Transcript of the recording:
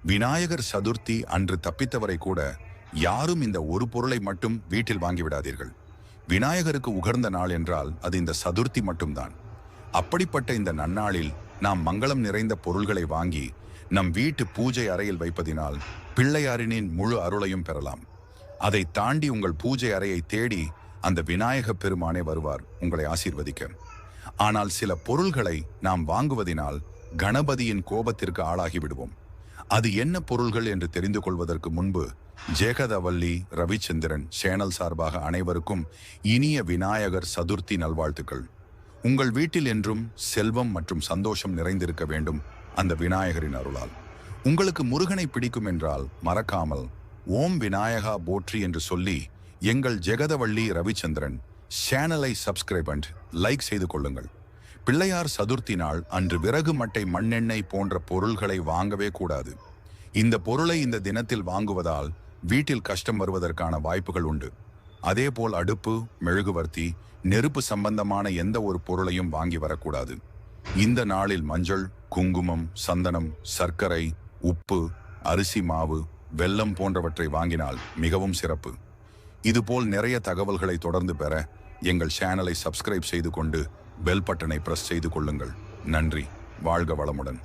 விநாயகர் சதுர்த்தி அன்று தப்பித்தவரை கூட யாரும் இந்த ஒரு பொருளை மட்டும் வீட்டில் வாங்கிவிடாதீர்கள். விநாயகருக்கு உகர்ந்த நாள் என்றால் அது இந்த சதுர்த்தி மட்டும்தான். அப்படிப்பட்ட இந்த நன்னாளில் நாம் மங்களம் நிறைந்த பொருள்களை வாங்கி நம் வீட்டு பூஜை அறையில் வைப்பதினால் பிள்ளையாரினின் முழு அருளையும் பெறலாம். அதை தாண்டி உங்கள் பூஜை அறையை தேடி அந்த விநாயக பெருமானே வருவார் உங்களை ஆசீர்வதிக்க. ஆனால் சில பொருள்களை நாம் வாங்குவதினால் கணபதியின் கோபத்திற்கு ஆளாகி விடுவோம். அது என்ன பொருள்கள் என்று தெரிந்து கொள்வதற்கு முன்பு ஜெகதவள்ளி ரவிச்சந்திரன் சேனல் சார்பாக அனைவருக்கும் இனிய விநாயகர் சதுர்த்தி நல்வாழ்த்துக்கள். உங்கள் வீட்டில் என்றும் செல்வம் மற்றும் சந்தோஷம் நிறைந்திருக்க வேண்டும் அந்த விநாயகரின் அருளால். உங்களுக்கு முருகனை பிடிக்கும் என்றால் மறக்காமல் ஓம் விநாயகா போற்றி என்று சொல்லி எங்கள் ஜெகதவள்ளி ரவிச்சந்திரன் சேனலை சப்ஸ்கிரைப் அண்ட் லைக் செய்து கொள்ளுங்கள். பிள்ளையார் சதுர்த்தி நாள் அன்று விறகு மட்டை மண்ணெண்ணெய் போன்ற பொருள்களை வாங்கவே கூடாது. இந்த பொருளை இந்த தினத்தில் வாங்குவதால் வீட்டில் கஷ்டம் வருவதற்கான வாய்ப்புகள் உண்டு. அதேபோல் அடுப்பு, மெழுகுவர்த்தி, நெருப்பு சம்பந்தமான எந்த ஒரு பொருளையும் வாங்கி வரக்கூடாது. இந்த நாளில் மஞ்சள், குங்குமம், சந்தனம், சர்க்கரை, உப்பு, அரிசி மாவு, வெல்லம் போன்றவற்றை வாங்கினால் மிகவும் சிறப்பு. இதுபோல் நிறைய தகவல்களை தொடர்ந்து பெற எங்கள் சேனலை சப்ஸ்கிரைப் செய்து கொண்டு பெல் பட்டனை பிரஸ் செய்து கொள்ளுங்கள். நன்றி. வாழ்க வளமுடன்.